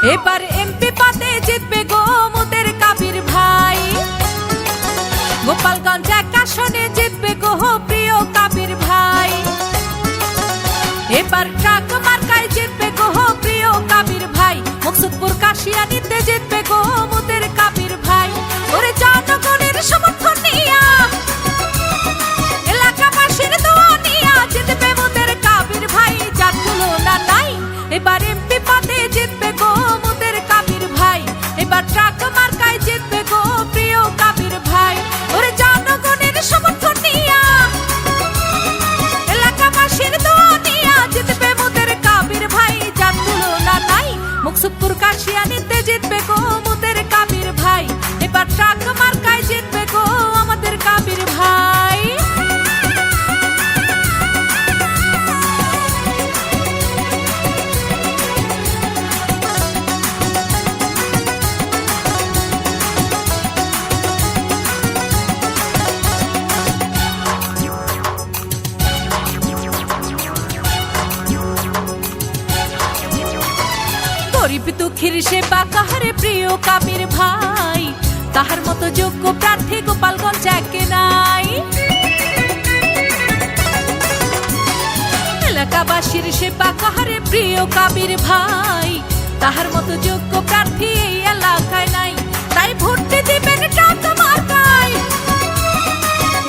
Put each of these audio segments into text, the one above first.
এবার এমপি পদে জিতবে গো মোদের কাবির ভাই। গোপালগঞ্জ এক আসনে জিতবে গো প্রিয় কাবির ভাই। এবার ট্রাক মার্কায় জিতবে গো প্রিয় কাবির ভাই। মকসুদপুর কাশিয়ানীতে জিতবে গো মোদের কাবির ভাই। ওরে জনগণের সমর্থন নিয়া, এলাকাবাসীর দোয়া নিয়া জিতবে মোদের কাবির ভাই, যার তুলনা নাই। এবার এমপি পদে জিতবে গো মোদের কাবির ভাই। এবার ট্রাক মার্কায় জিতবে গো প্রিয় কাবির ভাই। ওরে জনগণের সমর্থন নিয়া, এলাকাবাসীর দোয়া নিয়া জিতবে মোদের কাবির ভাই, যার তুলনা নাই। মকসুদপুর কাশিয়ানীতে জিতবে গো মোদের কাবির ভাই। এবার ট্রাক মার্কায় জিতবে গো আমাদের কাবির ভাই। গরিব দুঃখীর সেবা কাহারে প্রিয় কাবির ভাই। তাহার মতো যোগ্য প্রার্থী গোপালগঞ্জ একে নাই। এলাকাবাসীর সেবা কাহারে প্রিয় কাবির ভাই। তাহার মতো যোগ্য প্রার্থী এই এলাকায় নাই। তাই ভোট দিবেন ট্রাক মার্কায়,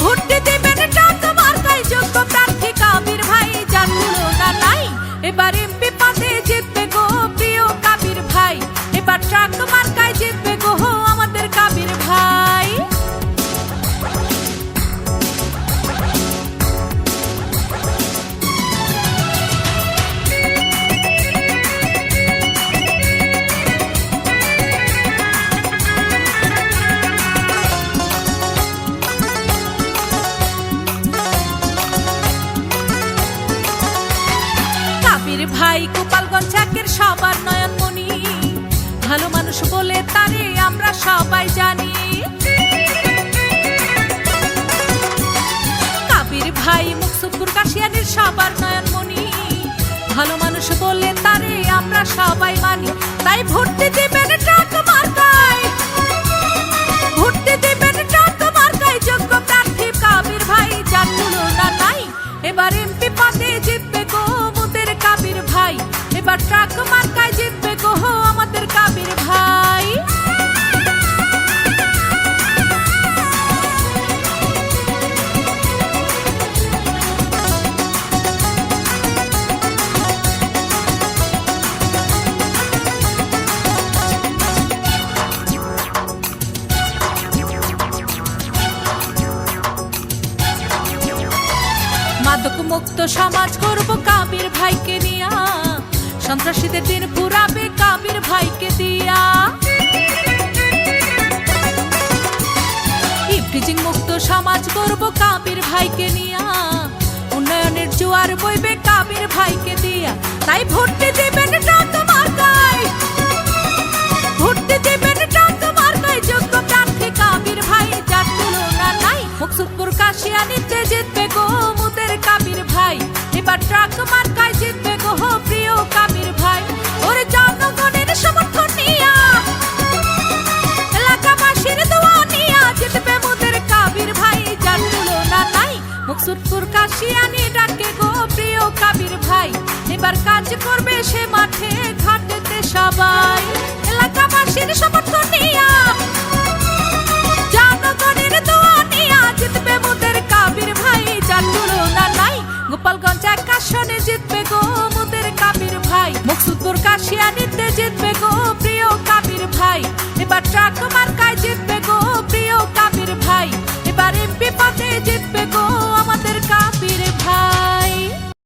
ভোট দিবেন ট্রাক মার্কায়, যোগ্য প্রার্থী কাবির ভাই, যার তুলনা নাই। এবার এমপি পদে জিতবে গো প্রিয় কাবির ভাই। এবার ট্রাক মার্কায় জিতবে গো আমাদের কাবির ভাই। কাবির ভাই গোপালগঞ্জ একের সবার নয়নমণি, ভালো মানুষ বলে তারে আমরা সবাই জানি। কাবির ভাই মকসুদপুর কাশিয়ানীর সবার নয়নমণি, ভালো মানুষ বলে তারে আমরা সবাই মানি। তাই ভোট দিবেন ট্রাক মার্কায়, ভোট দিবেন ট্রাক মার্কায়, যোগ্য প্রার্থী কাবির ভাই, যার তুলনা নাই। এবার এমপি পদে জিতবে গো মোদের কাবির ভাই। এবার ট্রাক মার্কায় জিতবে গো আমাদের কাবির ভাই। মাদক মুক্ত সমাজ করব কাবির ভাইকে নিয়া, সন্ত্রাসীদের দিন পুরাবে কাবির ভাইকে দিয়া। ইফটিজিং মুক্ত সমাজ করব কাবির ভাইকে নিয়া, উন্নয়নের জোয়ার বইবে কাবির ভাইকে দিয়া। তাই ভোট দিবেন ট্রাক মার্কায়, ভোট দিবেন ট্রাক মার্কায়, যোগ্য প্রার্থী কাবির ভাই, যার তুলনা নাই। মকসুদপুর কাশিয়ানীতে জিতবে গো মোদের কাবির ভাই। এবার ট্রাক মার্কায় জিতবে গো প্রিয় কাবির ভাই। ওরে জনগণের সমর্থন নিয়া, এলাকাবাসীর দোয়া নিয়া জিতবে মোদের কাবির ভাই, যার তুলনা নাই। মকসুদপুর কাশিয়ানী ডাকে গো প্রিয় কাবির ভাই। এবার কাজ করবে সে মাঠে ঘাটেতে সবাই। এলাকাবাসীর সমর্থন নিয়া, জনগণের দোয়া নিয়া জিতবে মোদের কাবির ভাই, যার তুলনা নাই। গোপালগঞ্জ এক আসনে জিতবে গো